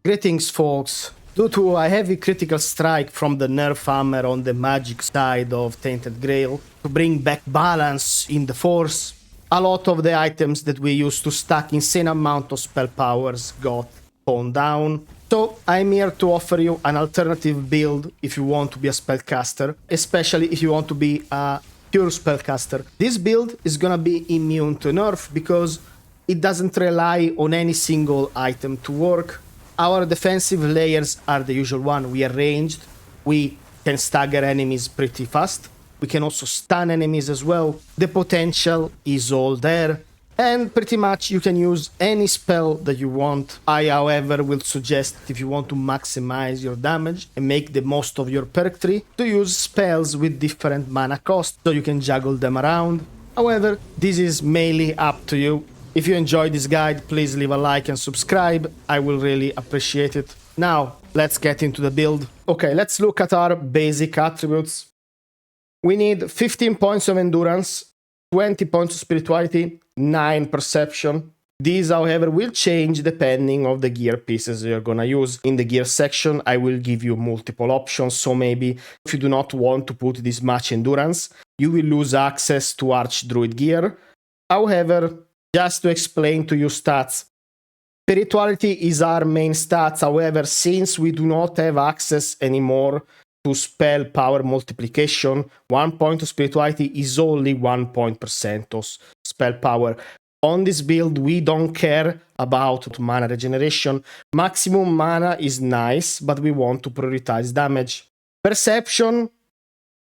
Greetings, folks. Due to a heavy critical strike from the nerf hammer on the magic side of Tainted Grail, to bring back balance in the force, a lot of the items that we used to stack insane amount of spell powers got toned down. So I'm here to offer you an alternative build if you want to be a spellcaster, especially if you want to be a pure spellcaster. This build is gonna be immune to nerf because it doesn't rely on any single item to work. Our defensive layers are the usual one. We are ranged, we can stagger enemies pretty fast, we can also stun enemies as well. The potential is all there, and pretty much you can use any spell that you want. I, however, will suggest if you want to maximize your damage and make the most of your perk tree, to use spells with different mana costs so you can juggle them around. However, this is mainly up to you. If you enjoyed this guide, please leave a like and subscribe. I will really appreciate it. Now, let's get into the build. Okay, let's look at our basic attributes. We need 15 points of endurance, 20 points of spirituality, 9 perception. These, however, will change depending on the gear pieces you're gonna use. In the gear section, I will give you multiple options, so maybe if you do not want to put this much endurance, you will lose access to Archdruid gear. However, just to explain to you stats, spirituality is our main stats. However, since we do not have access anymore to spell power multiplication, 1 point of spirituality is only 1% of spell power. On this build, we don't care about mana regeneration. Maximum mana is nice, but we want to prioritize damage. Perception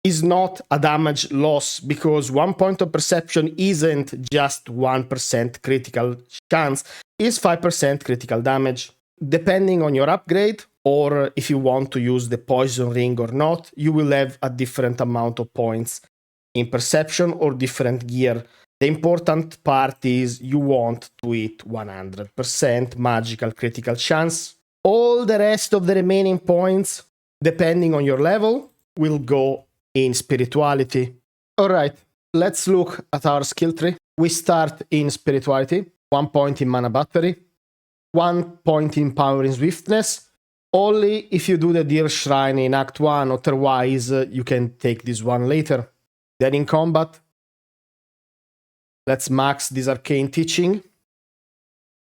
is not a damage loss because 1 point of perception isn't just 1% critical chance, it's 5% critical damage. Depending on your upgrade, or if you want to use the poison ring or not, you will have a different amount of points in perception or different gear. The important part is you want to hit 100% magical critical chance. All the rest of the remaining points, depending on your level, will go in spirituality. Alright, let's look at our skill tree. We start in spirituality, 1 point in mana battery, 1 point in power in swiftness, only if you do the deer shrine in act 1, otherwise you can take this one later. Then in combat, let's max this arcane teaching.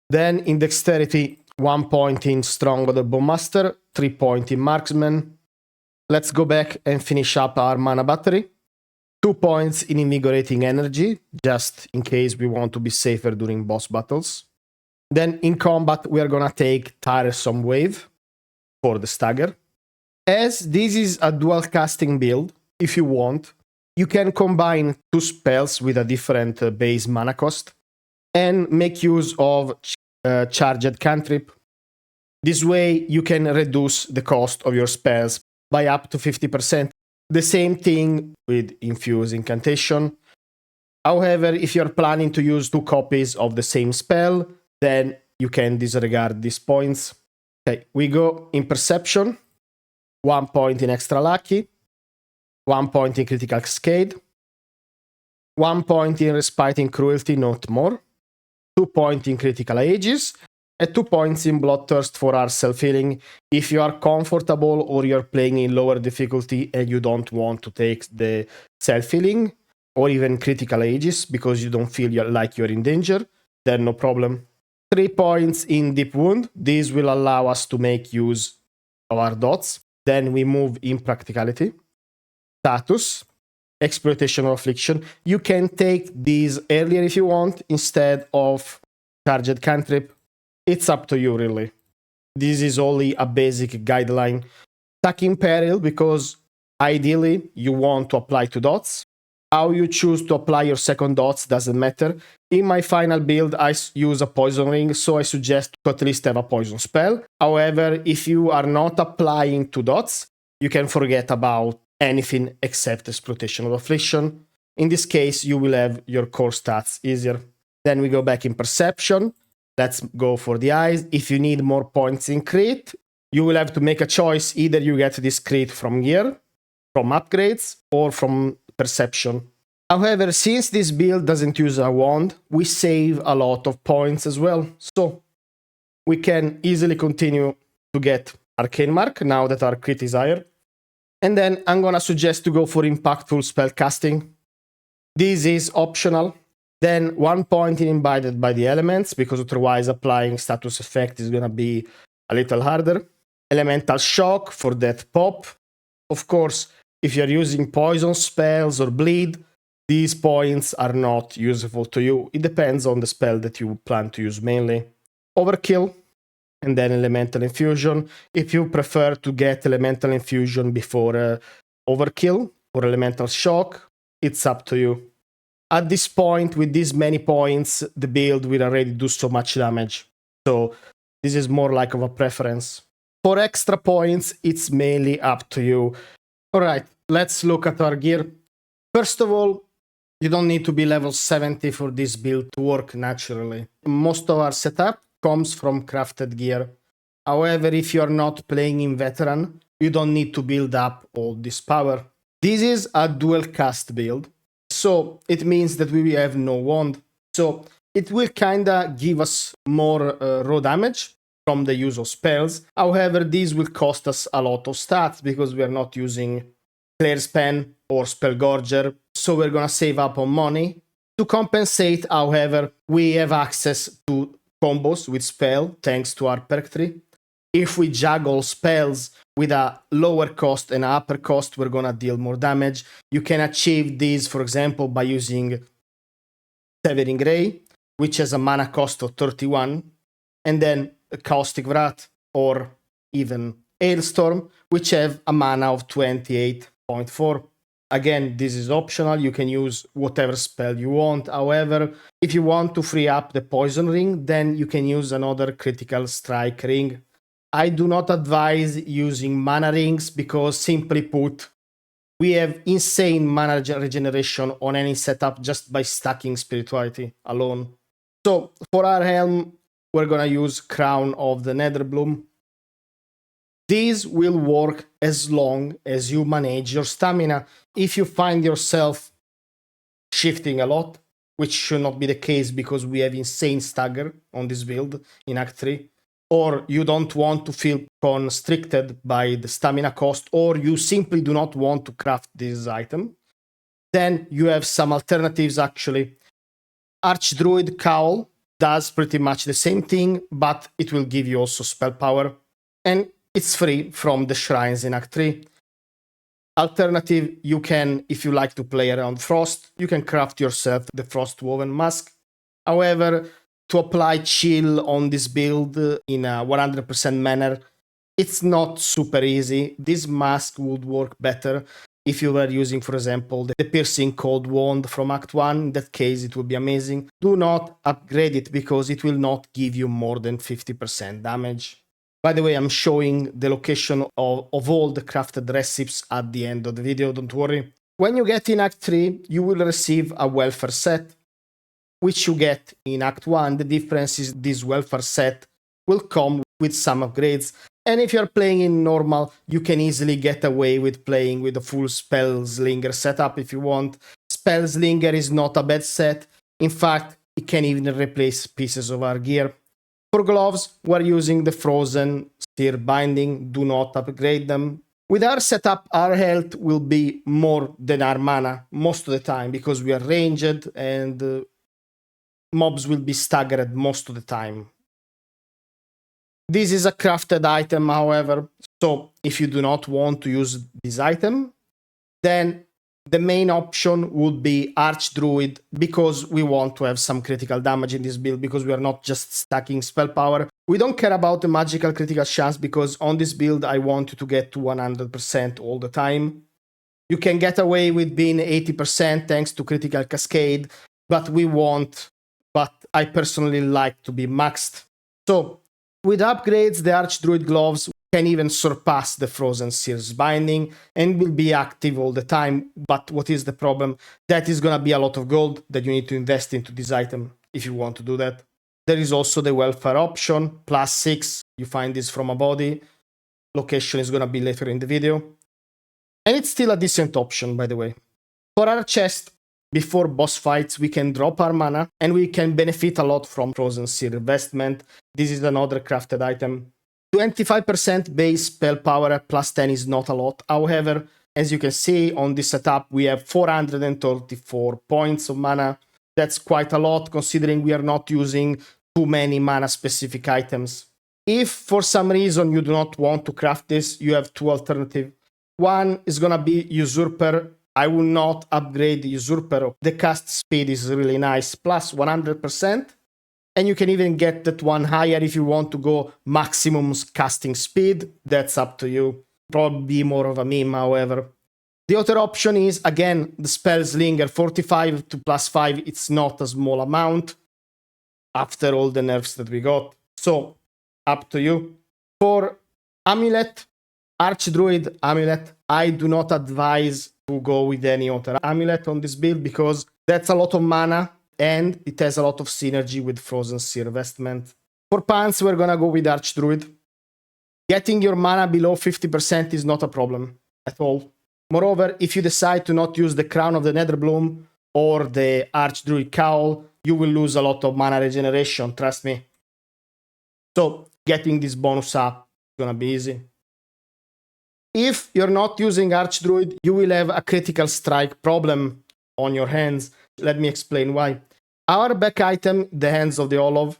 Then in dexterity, 1 point in strong other bowmaster, 3 point in marksman. Let's go back and finish up our mana battery. 2 points in invigorating energy, just in case we want to be safer during boss battles. Then in combat, we are gonna take Tiresome Wave for the stagger. As this is a dual casting build, if you want, you can combine 2 spells with a different base mana cost and make use of charged cantrip. This way, you can reduce the cost of your spells by up to 50%. The same thing with Infuse Incantation. However, if you're planning to use 2 copies of the same spell, then you can disregard these points. Okay, we go in Perception, 1 point in Extra Lucky, 1 point in Critical Cascade, 1 point in Respiting Cruelty, not more, 2 points in Critical Aegis, and 2 points in Bloodthirst for our self-healing. If you are comfortable or you're playing in lower difficulty and you don't want to take the self-healing or even critical ages because you don't feel like you're in danger, then no problem. 3 points in Deep Wound. This will allow us to make use of our dots. Then we move in Practicality. Status. Exploitation or Affliction. You can take these earlier if you want instead of Charged Cantrip. It's up to you, really. This is only a basic guideline. Stuck in Peril, because ideally you want to apply 2 dots. How you choose to apply your second dots doesn't matter. In my final build, I use a poison ring, so I suggest to at least have a poison spell. However, if you are not applying 2 dots, you can forget about anything except Exploitation of Affliction. In this case, you will have your core stats easier. Then we go back in Perception. Let's go for the eyes. If you need more points in crit, you will have to make a choice. Either you get this crit from gear, from upgrades, or from perception. However, since this build doesn't use a wand, we save a lot of points as well. So we can easily continue to get Arcane Mark now that our crit is higher. And then I'm gonna suggest to go for impactful spell casting. This is optional. Then 1 point imbibed by the elements, because otherwise applying status effect is gonna be a little harder. Elemental shock for that pop. Of course, if you're using poison spells or bleed, these points are not useful to you. It depends on the spell that you plan to use mainly. Overkill, and then elemental infusion. If you prefer to get elemental infusion before overkill or elemental shock, it's up to you. At this point, with these many points, the build will already do so much damage. So this is more like of a preference. For extra points, it's mainly up to you. All right, let's look at our gear. First of all, you don't need to be level 70 for this build to work naturally. Most of our setup comes from crafted gear. However, if you're not playing in veteran, you don't need to build up all this power. This is a dual cast build, so it means that we have no wand. So it will kinda give us more raw damage from the use of spells. However, this will cost us a lot of stats because we are not using Claire's Pen or Spellgorger, so we're gonna save up on money. To compensate, however, we have access to combos with spell thanks to our perk tree. If we juggle spells with a lower cost and upper cost, we're gonna deal more damage. You can achieve this, for example, by using Tainted Grail, which has a mana cost of 31, and then a Caustic Wrath or even Hailstorm, which have a mana of 28.4. Again, this is optional. You can use whatever spell you want. However, if you want to free up the poison ring, then you can use another critical strike ring. I do not advise using mana rings because, simply put, we have insane mana regeneration on any setup just by stacking spirituality alone. So for our helm, we're gonna use Crown of the Netherbloom. These will work as long as you manage your stamina. If you find yourself shifting a lot, which should not be the case because we have insane stagger on this build in Act 3, or you don't want to feel constricted by the stamina cost, or you simply do not want to craft this item, then you have some alternatives actually. Archdruid Cowl does pretty much the same thing, but it will give you also spell power, and it's free from the shrines in Act 3. Alternative, you can, if you like to play around Frost, you can craft yourself the Frostwoven Mask. However, to apply chill on this build in a 100% manner, it's not super easy. This mask would work better if you were using, for example, the Piercing Cold Wand from Act 1. In that case, it would be amazing. Do not upgrade it because it will not give you more than 50% damage. By the way, I'm showing the location of all the crafted recipes at the end of the video, don't worry. When you get in Act 3, you will receive a welfare set, which you get in Act 1. The difference is this welfare set will come with some upgrades. And if you're playing in normal, you can easily get away with playing with a full Spellslinger setup if you want. Spellslinger is not a bad set. In fact, it can even replace pieces of our gear. For gloves, we're using the Frozen Steer Binding. Do not upgrade them. With our setup, our health will be more than our mana most of the time because we are ranged and mobs will be staggered most of the time. This is a crafted item, however, so if you do not want to use this item, then the main option would be Archdruid, because we want to have some critical damage in this build, because we are not just stacking spell power. We don't care about the magical critical chance, because on this build I want you to get to 100% all the time. You can get away with being 80% thanks to critical cascade, but I personally like to be maxed. So with upgrades, the Archdruid gloves can even surpass the Frozen Sears Binding and will be active all the time. But what is the problem? That is gonna be a lot of gold that you need to invest into this item if you want to do that. There is also the welfare option, +6. You find this from a body. Location is gonna be later in the video. And it's still a decent option, by the way. For our chest, before boss fights, we can drop our mana, and we can benefit a lot from Frozen Seer Investment. This is another crafted item. 25% base spell power plus 10 is not a lot. However, as you can see on this setup, we have 434 points of mana. That's quite a lot, considering we are not using too many mana-specific items. If for some reason you do not want to craft this, you have two alternatives. One is gonna be Usurper. I will not upgrade Usurper. The cast speed is really nice, plus 100%. And you can even get that one higher if you want to go maximum casting speed. That's up to you. Probably more of a meme, however. The other option is, again, the Spellslinger. 45 to plus 5, it's not a small amount after all the nerfs that we got. So, up to you. For Amulet, Archdruid Amulet, I do not advise to go with any other Amulet on this build because that's a lot of mana and it has a lot of synergy with Frozen Seer Investment. For Pants, we're gonna go with Archdruid. Getting your mana below 50% is not a problem at all. Moreover, if you decide to not use the Crown of the Netherbloom or the Archdruid Cowl, you will lose a lot of mana regeneration, trust me. So, getting this bonus up is gonna be easy. If you're not using Archdruid, you will have a critical strike problem on your hands. Let me explain why. Our back item, the Hands of the Olive,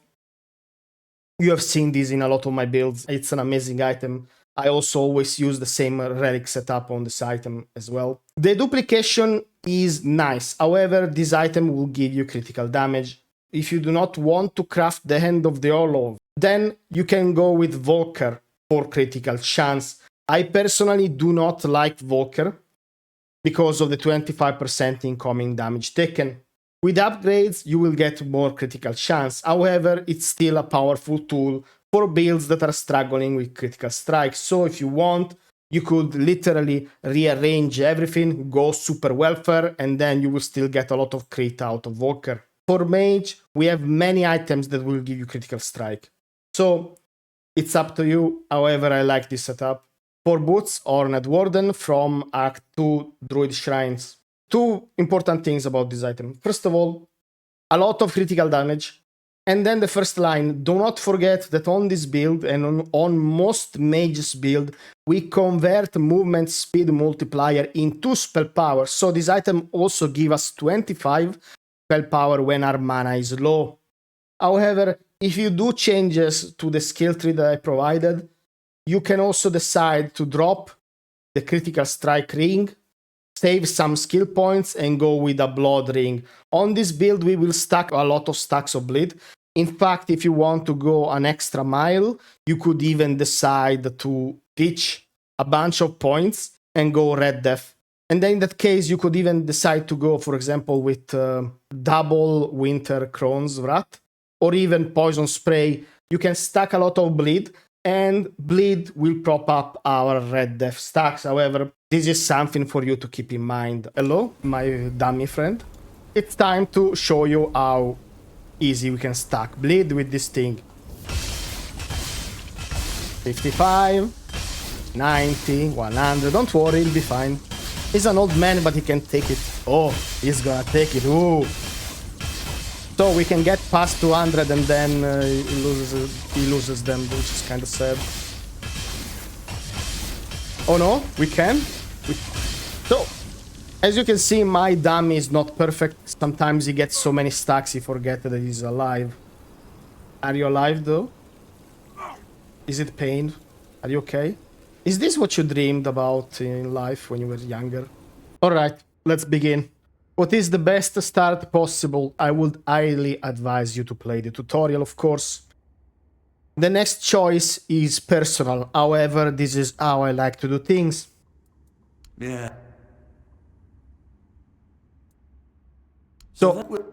you have seen this in a lot of my builds. It's an amazing item. I also always use the same relic setup on this item as well. The duplication is nice. However, this item will give you critical damage. If you do not want to craft the Hand of the Olive, then you can go with Volker for critical chance. I personally do not like Volker because of the 25% incoming damage taken. With upgrades, you will get more critical chance. However, it's still a powerful tool for builds that are struggling with critical strikes. So if you want, you could literally rearrange everything, go super welfare, and then you will still get a lot of crit out of Volker. For Mage, we have many items that will give you critical strike. So it's up to you. However, I like this setup. For Boots, Horned Warden from Act 2 Druid Shrines. Two important things about this item. First of all, a lot of critical damage. And then the first line, do not forget that on this build and on most mages build, we convert movement speed multiplier into spell power. So this item also gives us 25 spell power when our mana is low. However, if you do changes to the skill tree that I provided, you can also decide to drop the critical strike ring, save some skill points, and go with a blood ring. On this build, we will stack a lot of stacks of bleed. In fact, if you want to go an extra mile, you could even decide to ditch a bunch of points and go Red Death. And then in that case, you could even decide to go, for example, with double Winter Crone's Wrath, or even Poison Spray. You can stack a lot of bleed, and bleed will prop up our Red Death stacks. However, this is something for you to keep in mind. Hello, my dummy friend. It's time to show you how easy we can stack bleed with this thing. 55, 90, 100. Don't worry, he'll be fine. He's an old man, but he can take it. Oh, he's gonna take it. Ooh. So we can get past 200 and then he loses them, which is kind of sad. Oh no, we can? So, as you can see, my dummy is not perfect. Sometimes he gets so many stacks he forgets that he's alive. Are you alive though? Is it pain? Are you okay? Is this what you dreamed about in life when you were younger? Alright, let's begin. What is the best start possible? I would highly advise you to play the tutorial, of course. The next choice is personal. However, this is how I like to do things. Yeah. So,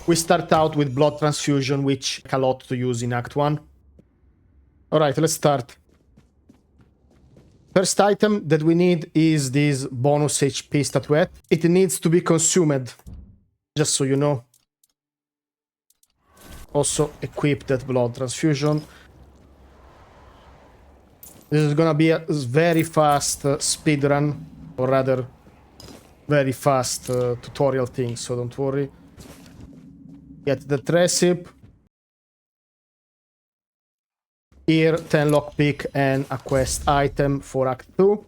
we start out with blood transfusion, which is a lot to use in Act 1. Alright, let's start. First item that we need is this bonus HP statuette. It needs to be consumed, just so you know. Also equip that blood transfusion. This is gonna be a very fast speed run, or rather very fast tutorial thing, so don't worry. Get the recipe. Here, 10 lockpick and a quest item for Act 2.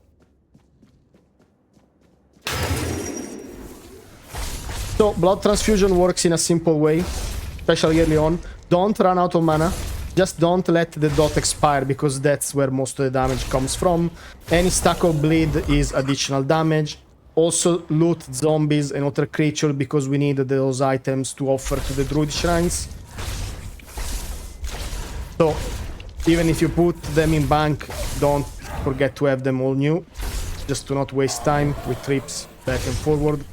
So, blood transfusion works in a simple way, especially early on. Don't run out of mana. Just don't let the dot expire, because that's where most of the damage comes from. Any stack of bleed is additional damage. Also loot zombies and other creatures, because we need those items to offer to the druid shrines. So, even if you put them in bank, don't forget to have them all new. Just to not waste time with trips back and forward.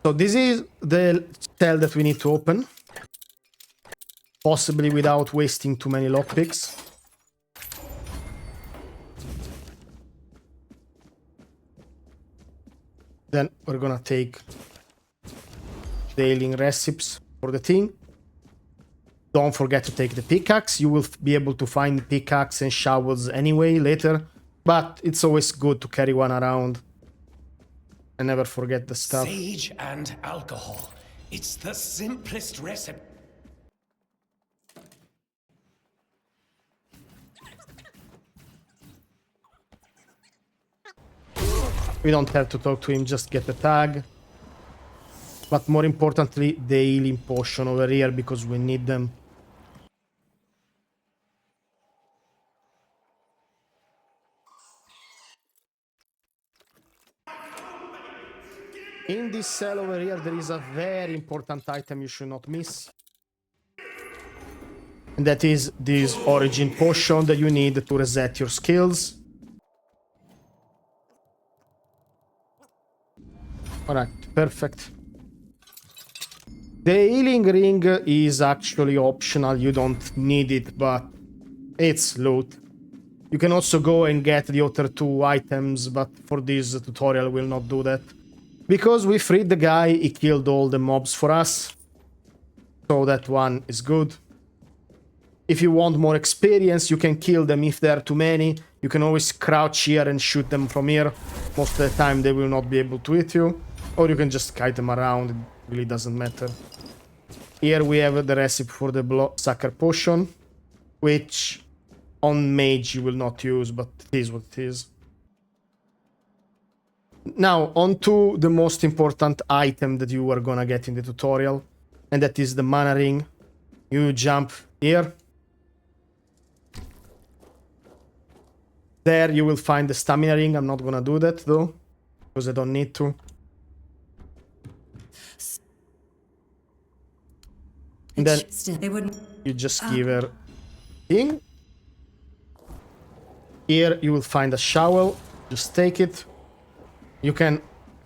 So this is the cell that we need to open. Possibly without wasting too many lockpicks. Then we're gonna take the healing recipes for the thing. Don't forget to take the pickaxe. You will be able to find pickaxe and shovels anyway later. But it's always good to carry one around. And never forget the stuff. Sage and alcohol. It's the simplest recipe. We don't have to talk to him, just get the tag. But more importantly, the healing potion over here, because we need them. In this cell over here, there is a very important item you should not miss. And that is this origin potion that you need to reset your skills. Alright, perfect. The healing ring is actually optional, you don't need it, but it's loot. You can also go and get the other two items, but for this tutorial we'll not do that. Because we freed the guy, he killed all the mobs for us. So that one is good. If you want more experience, you can kill them if there are too many. You can always crouch here and shoot them from here. Most of the time they will not be able to hit you. Or you can just kite them around, it really doesn't matter. Here we have the recipe for the Bloodsucker potion, which on mage you will not use, but it is what it is. Now, on to the most important item that you are gonna get in the tutorial, and that is the mana ring. You jump here. There you will find the stamina ring. I'm not gonna do that though, because I don't need to. And then you just give her thing. Here you will find a shovel. Just take it. You can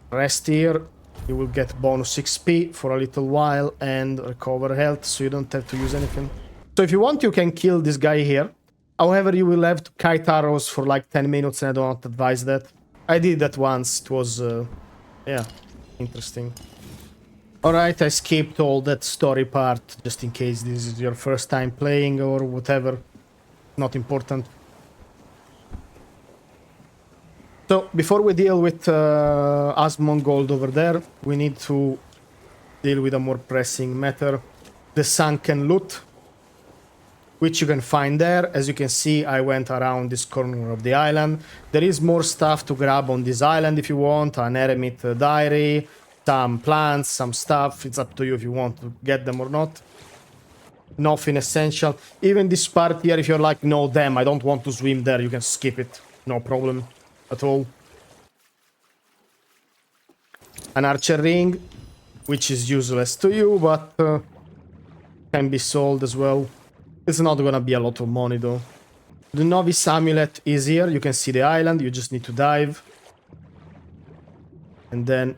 rest here. You will get bonus XP for a little while and recover health, so you don't have to use anything. So if you want, you can kill this guy here. However, you will have to kite arrows for like 10 minutes, and I don't advise that. I did that once. It was, yeah, interesting. Alright, I skipped all that story part, just in case this is your first time playing or whatever. Not important. So, before we deal with Asmongold over there, we need to deal with a more pressing matter. The sunken loot, which you can find there. As you can see, I went around this corner of the island. There is more stuff to grab on this island if you want. An eremit diary, some plants, some stuff. It's up to you if you want to get them or not. Nothing essential. Even this part here, if you're like, no, damn, I don't want to swim there, you can skip it. No problem at all. An archer ring, which is useless to you, but can be sold as well. It's not gonna be a lot of money though. The novice amulet is here. You can see the island. You just need to dive. And then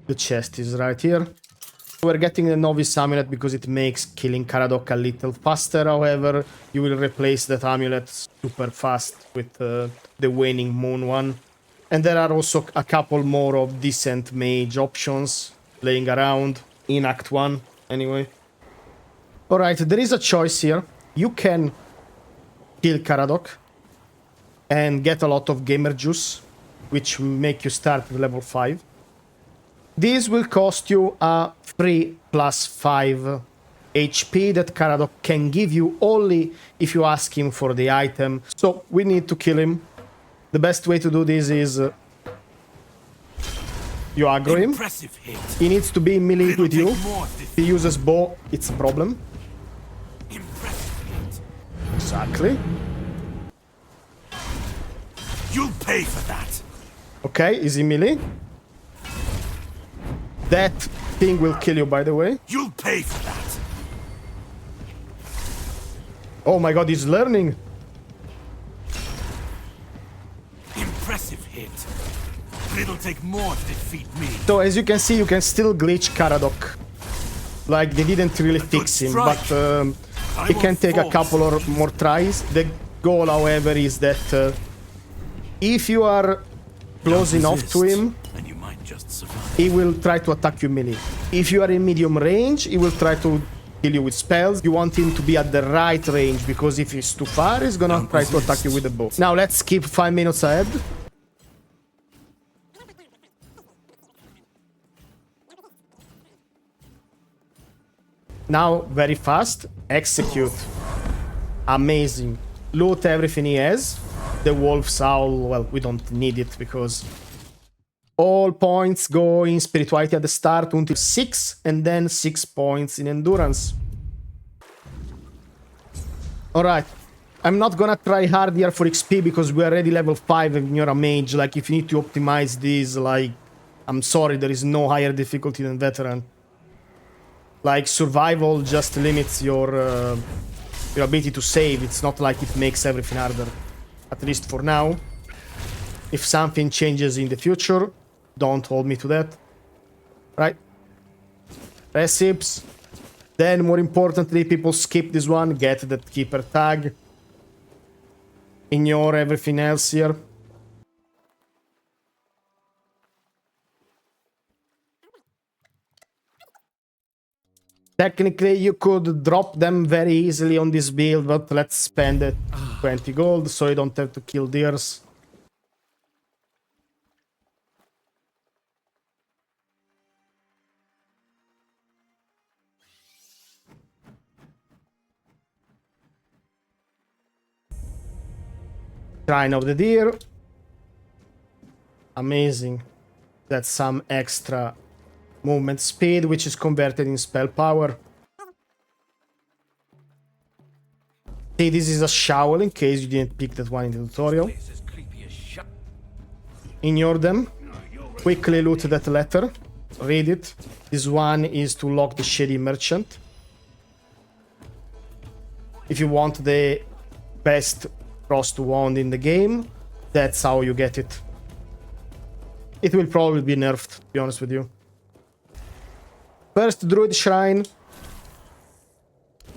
the chest is right here. We're getting the novice amulet because it makes killing Karadok a little faster. However, you will replace that amulet super fast with the waning moon one. And there are also a couple more of decent mage options. laying around in Act 1 anyway. Alright, there is a choice here. You can kill Caradoc and get a lot of gamer juice, which will make you start with level 5. This will cost you a 3 plus 5 HP that Caradoc can give you only if you ask him for the item. So we need to kill him. The best way to do this is you aggro him. He needs to be in melee with you. If he uses bow, it's a problem. Exactly. You'll pay for that. Okay, is he melee? That thing will kill you, by the way. You'll pay for that. Oh my god, he's learning. Impressive hit. But it'll take more to defeat me. So as you can see, you can still glitch Caradoc. Like, they didn't really fix him, but it can take a couple or more tries. The goal, however, is that if you are close enough to him, and you might just survive. he will try to attack you melee. If you are in medium range, he will try to kill you with spells. You want him to be at the right range, because if he's too far, he's gonna try to attack you with a bow. Now let's skip 5 minutes ahead. Now, very fast, execute. Amazing. Loot everything he has. The Wolf's Owl, well, we don't need it because all points go in Spirituality at the start until 6, and then 6 points in Endurance. Alright, I'm not gonna try hard here for XP because we're already level 5 and you're a mage. Like, if you need to optimize this, like, I'm sorry, there is no higher difficulty than Veteran. Like, survival just limits your ability to save. It's not like it makes everything harder. At least for now. If something changes in the future, don't hold me to that. Right? Recipes. Then, more importantly, people skip this one. Get that Keeper tag. Ignore everything else here. Technically, you could drop them very easily on this build, but let's spend 20 gold so you don't have to kill deers. Shrine of the Deer. Amazing. That's some extra movement speed, which is converted in spell power. See, this is a shovel in case you didn't pick that one in the tutorial. Ignore them. Quickly loot that letter. Read it. This one is to lock the Shady Merchant. If you want the best frost wand in the game, that's how you get it. It will probably be nerfed, to be honest with you. First Druid Shrine.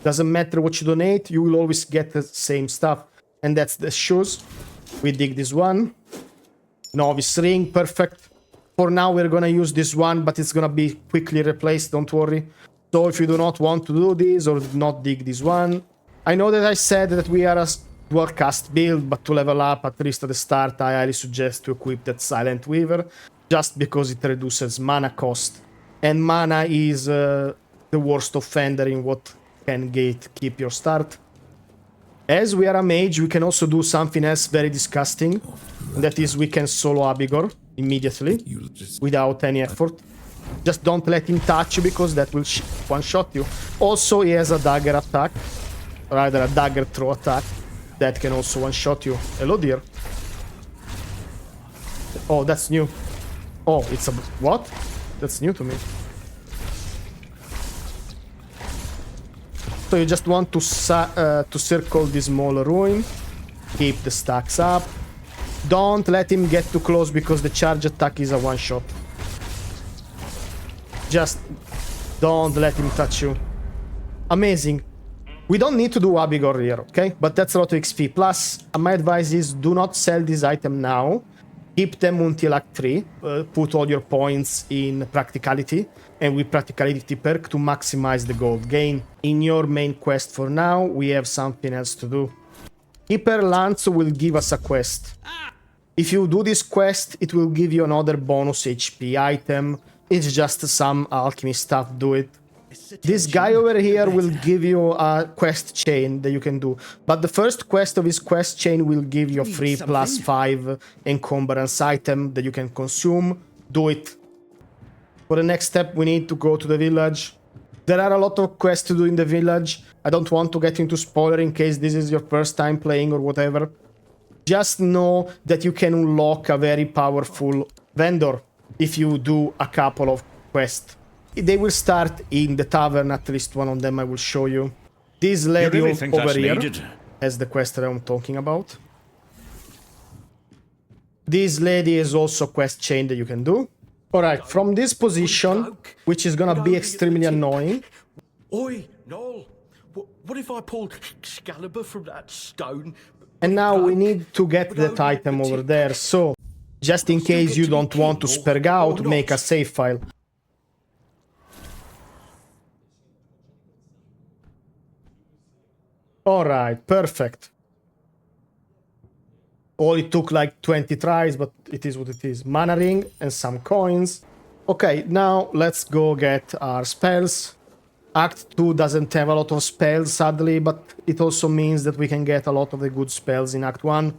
Doesn't matter what you donate, you will always get the same stuff. And that's the shoes. We dig this one. Novice Ring, perfect. For now we're gonna use this one, but it's gonna be quickly replaced, don't worry. So if you do not want to do this or do not dig this one. I know that I said that we are a dual cast build, but to level up, at least at the start, I highly suggest to equip that Silent Weaver. Just because it reduces mana cost. And mana is the worst offender in what can keep your start. As we are a mage, we can also do something else very disgusting. And that is we can solo Abigor immediately, without any effort. Just don't let him touch you, because that will one-shot you. Also, he has a dagger attack, rather a dagger throw attack, that can also one-shot you. Hello, dear. Oh, that's new. Oh, it's a... what? That's new to me. So you just want to circle this small ruin. Keep the stacks up. Don't let him get too close, because the charge attack is a one-shot. Just don't let him touch you. Amazing. We don't need to do Abigor here, okay? But that's a lot of XP. Plus, my advice is do not sell this item now. keep them until Act 3, put all your points in Practicality, and with Practicality perk to maximize the gold gain. In your main quest for now, we have something else to do. Keeper Lance will give us a quest. If you do this quest, it will give you another bonus HP item. It's just some alchemy stuff, do it. This guy over here will give you a quest chain that you can do. But the first quest of his quest chain will give you a free +5 encumbrance item that you can consume. Do it. For the next step, we need to go to the village. There are a lot of quests to do in the village. I don't want to get into spoiler in case this is your first time playing or whatever. Just know that you can unlock a very powerful vendor if you do a couple of quests. They will start in the tavern, at least one of them I will show you. This lady over here has the quest that I'm talking about. This lady is also a quest chain that you can do. Alright, from this position, which is gonna be extremely annoying. Oi, Noel, what if I pulled Excalibur from that stone? And now we need to get that item over there, so just in case you don't want to spurg out, make a save file. Alright, perfect. Oh, it took like 20 tries, but it is what it is. Mana ring and some coins. Okay, now let's go get our spells. Act 2 doesn't have a lot of spells, sadly, but it also means that we can get a lot of the good spells in Act 1.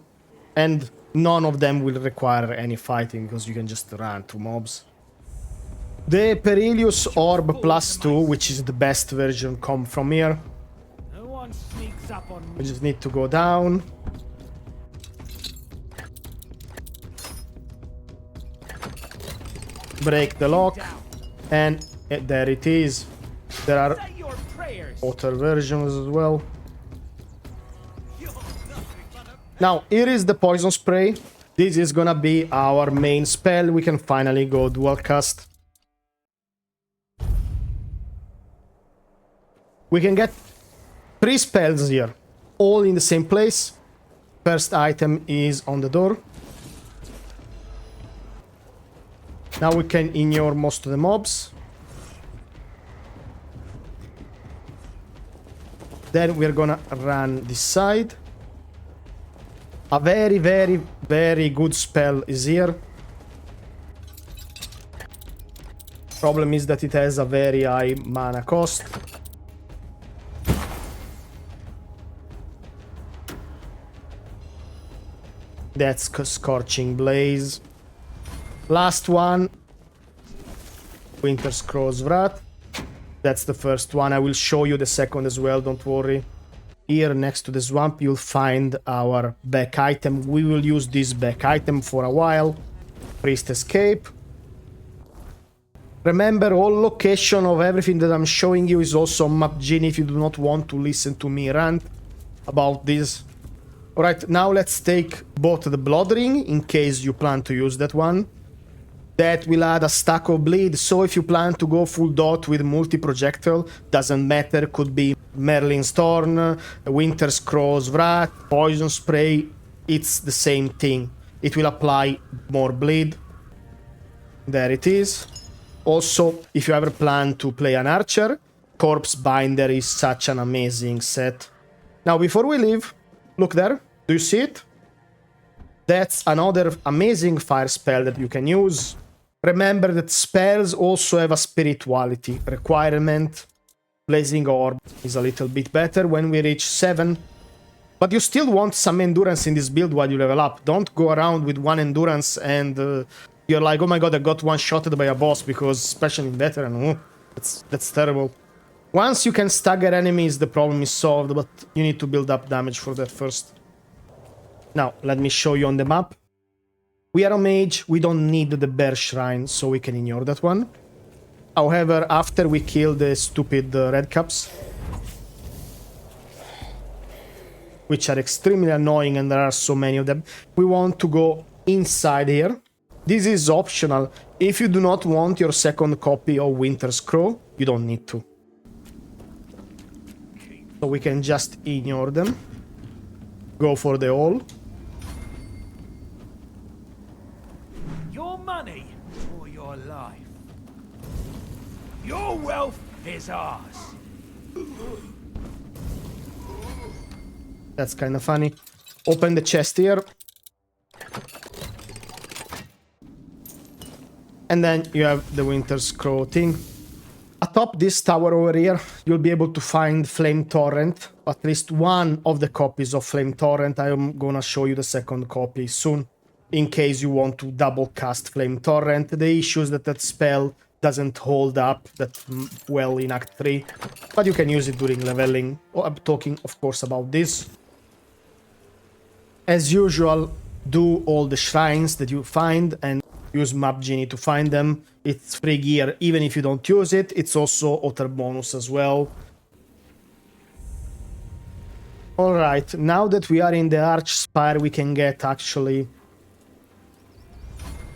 And none of them will require any fighting, because you can just run through mobs. The Perilous Orb +2, which is the best version, come from here. We just need to go down. Break the lock. And there it is. There are other versions as well. Now, here is the poison spray. This is gonna be our main spell. We can finally go dual cast. We can get 3 spells here, all in the same place. First item is on the door. Now we can ignore most of the mobs. Then we're gonna run this side. A very, very, very good spell is here. Problem is that it has a very high mana cost. That's Scorching Blaze. Last one. Winter's Crow's Wrath. That's the first one. I will show you the second as well, don't worry. Here next to the swamp you'll find our back item. We will use this back item for a while. Priest Escape. Remember, all location of everything that I'm showing you is also on Map Genie if you do not want to listen to me rant about this. Alright, now let's take both the Blood Ring, in case you plan to use that one. That will add a stack of bleed, so if you plan to go full dot with multi-projectile, doesn't matter, could be Merlin's Thorn, Winter's Crow's Wrath, Poison Spray, it's the same thing. It will apply more bleed. There it is. Also, if you ever plan to play an archer, Corpse Binder is such an amazing set. Now, before we leave, look there. Do you see it? That's another amazing fire spell that you can use. Remember that spells also have a spirituality requirement. Blazing Orb is a little bit better when we reach 7. But you still want some endurance in this build while you level up. Don't go around with 1 endurance and you're like, oh my god, I got one-shotted by a boss, because especially in veteran, that's terrible. Once you can stagger enemies, the problem is solved, but you need to build up damage for that first. Now, let me show you on the map. We are a mage, we don't need the bear shrine, so we can ignore that one. However, after we kill the stupid red caps, which are extremely annoying and there are so many of them, we want to go inside here. This is optional. If you do not want your second copy of Winter's Crow, you don't need to. So we can just ignore them. Go for the hole. Your money or your life? Your wealth is ours. That's kind of funny. Open the chest here. And then you have the Winter's Crow thing. Atop this tower over here, you'll be able to find Flame Torrent. At least one of the copies of Flame Torrent. I'm gonna show you the second copy soon. In case you want to double cast Flame Torrent. The issue is that that spell doesn't hold up that well in Act 3. But you can use it during leveling. Oh, I'm talking, of course, about this. As usual, do all the shrines that you find and use Map Genie to find them. It's free gear even if you don't use it. It's also author bonus as well. Alright, now that we are in the Arch Spire, we can get actually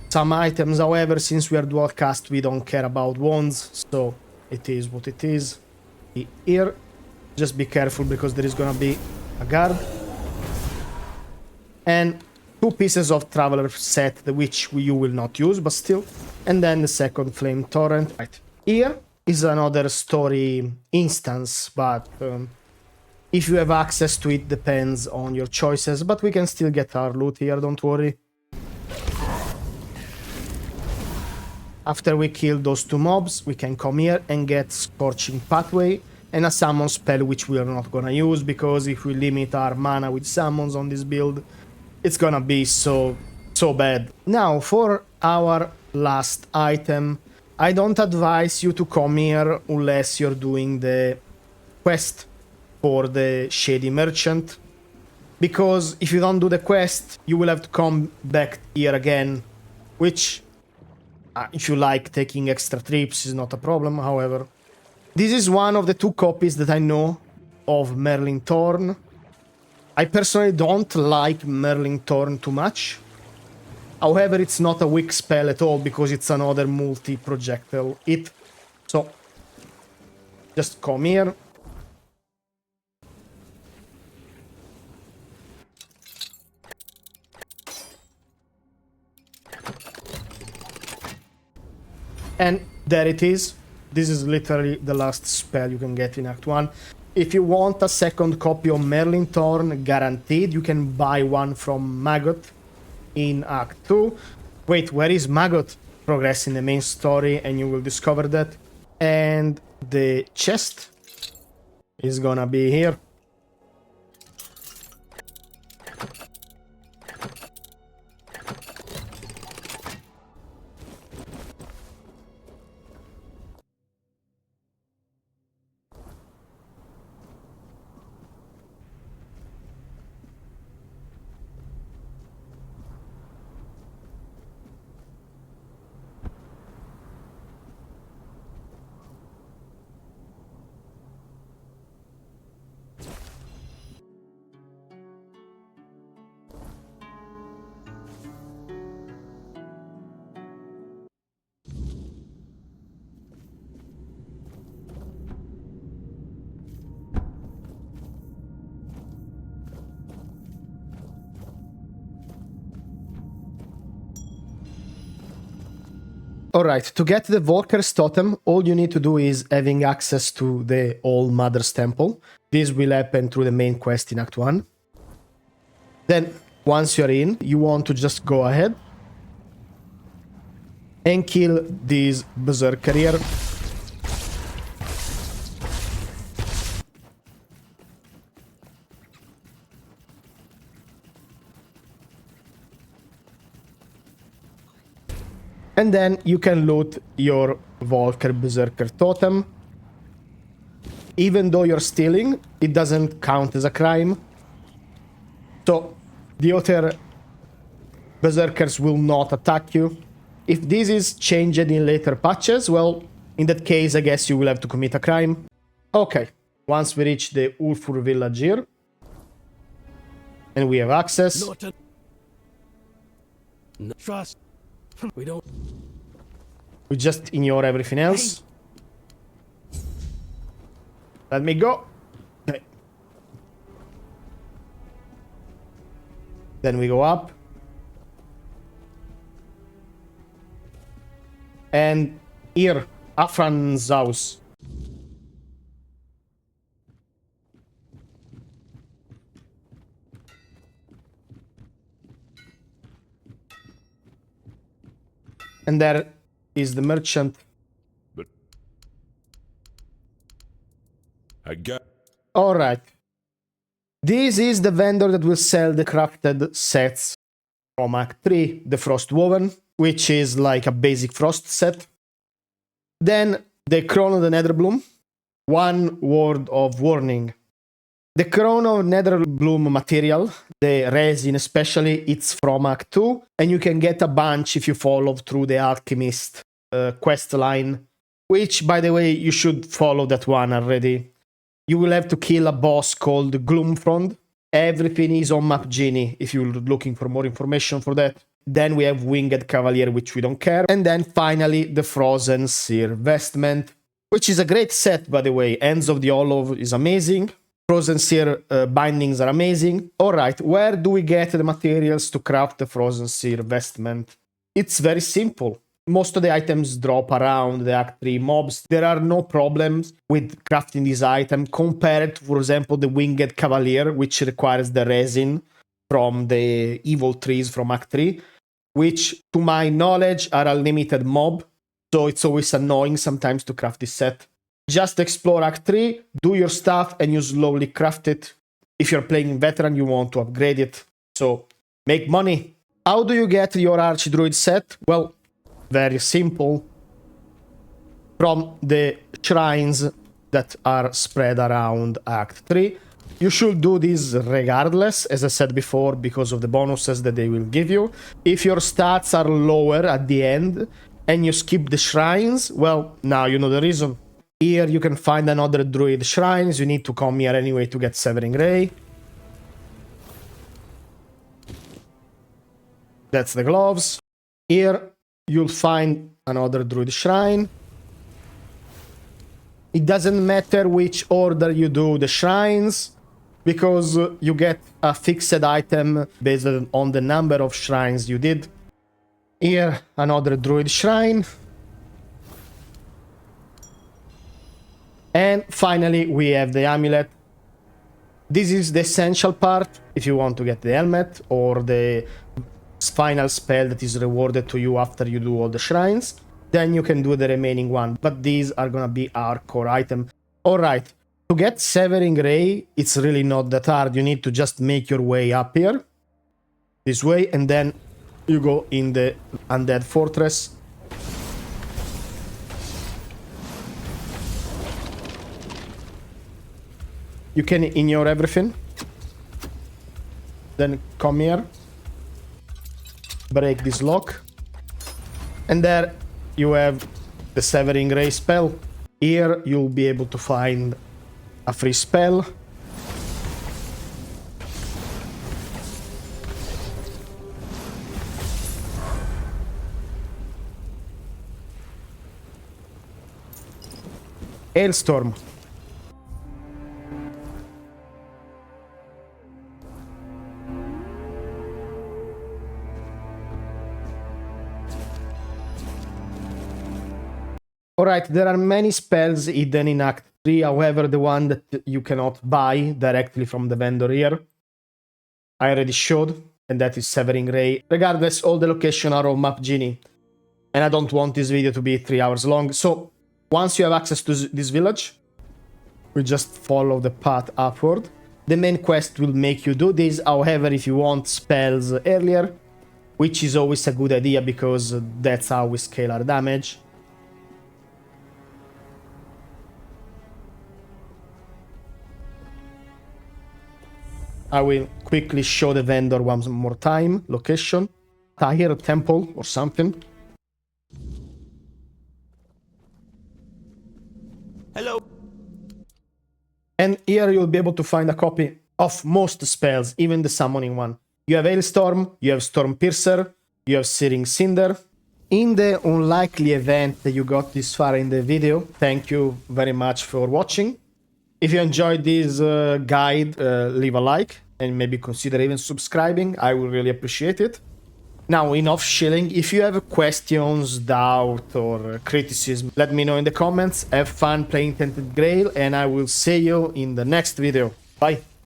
some items. However, since we are dual cast, we don't care about wands, so it is what it is. Here, just be careful because there is gonna be a guard. And 2 pieces of Traveler set, which you will not use, but still. And then the second Flame Torrent. Right. Here is another story instance, but if you have access to it, depends on your choices. But we can still get our loot here, don't worry. After we kill those 2 mobs, we can come here and get Scorching Pathway and a summon spell, which we are not gonna use, because if we limit our mana with summons on this build, it's gonna be so bad. Now, for our last item, I don't advise you to come here unless you're doing the quest for the Shady Merchant, because if you don't do the quest, you will have to come back here again, which, if you like taking extra trips, is not a problem. However, this is one of the 2 copies that I know of Merlin Thorn. I personally don't like Merlin Thorn too much. However, it's not a weak spell at all because it's another multi-projectile hit. So, just come here. And there it is. This is literally the last spell you can get in Act 1. If you want a second copy of Merlin Thorn, guaranteed, you can buy one from Maggot in Act 2. Wait, where is Maggot? Progress in the main story and you will discover that. And the chest is gonna be here. Alright, to get the Volker's Totem, all you need to do is having access to the All Mother's Temple. This will happen through the main quest in Act 1. Then, once you're in, you want to just go ahead and kill this Berserker here. And then you can loot your Volker Berserker Totem. Even though you're stealing, it doesn't count as a crime. So the other Berserkers will not attack you. If this is changed in later patches, well, in that case, I guess you will have to commit a crime. Okay, once we reach the Ulfur village here, and we have access. No trust. We don't. We just ignore everything else. Let me go. Okay. Then we go up. And here, Afran's house. And there is the merchant. But I got. All right. This is the vendor that will sell the crafted sets from Act 3, the Frost Woven, which is like a basic Frost set. Then the Crown of the Netherbloom. One word of warning. The Crown of Netherbloom material, the resin especially, it's from Act 2, and you can get a bunch if you follow through the Alchemist quest line, which, by the way, you should follow that one already. You will have to kill a boss called Gloomfrond. Everything is on Map Genie if you're looking for more information for that. Then we have Winged Cavalier, which we don't care. And then finally the Frozen Seer Vestment, which is a great set, by the way. Ends of the Olive is amazing. Frozen Seer bindings are amazing. Alright, where do we get the materials to craft the Frozen Seer Vestment? It's very simple. Most of the items drop around the Act 3 mobs. There are no problems with crafting this item compared to, for example, the Winged Cavalier, which requires the resin from the evil trees from Act 3, which, to my knowledge, are a limited mob. So it's always annoying sometimes to craft this set. Just explore Act 3, do your stuff, and you slowly craft it. If you're playing veteran, you want to upgrade it. So, make money. How do you get your Archdruid set? Well, very simple. From the shrines that are spread around Act 3. You should do this regardless, as I said before, because of the bonuses that they will give you. If your stats are lower at the end, and you skip the shrines, well, now you know the reason. Here you can find another druid shrines. You need to come here anyway to get Severing Ray. That's the gloves. Here you'll find another druid shrine. It doesn't matter which order you do the shrines, because you get a fixed item based on the number of shrines you did. Here, another druid shrine. And finally, we have the amulet. This is the essential part if you want to get the helmet or the final spell that is rewarded to you after you do all the shrines. Then you can do the remaining one, but these are gonna be our core item. Alright, to get Severing Ray, it's really not that hard. You need to just make your way up here. This way, and then you go in the Undead Fortress. You can ignore everything. Then come here. Break this lock. And there you have the Severing Ray spell. Here you'll be able to find a free spell. Hailstorm. Alright, there are many spells hidden in Act 3, however, the one that you cannot buy directly from the vendor here, I already showed, and that is Severing Ray. Regardless, all the locations are on Map Genie, and I don't want this video to be 3 hours long, so once you have access to this village, we just follow the path upward. The main quest will make you do this, however, if you want spells earlier, which is always a good idea because that's how we scale our damage. I will quickly show the vendor one more time. Location. Tahir Temple or something. Hello. And here you'll be able to find a copy of most spells, even the summoning one. You have Hailstorm, you have Stormpiercer, you have Searing Cinder. In the unlikely event that you got this far in the video, thank you very much for watching. If you enjoyed this guide, leave a like and maybe consider even subscribing. I will really appreciate it. Now, enough shilling. If you have questions, doubt, or criticism, let me know in the comments. Have fun playing Tainted Grail, and I will see you in the next video. Bye.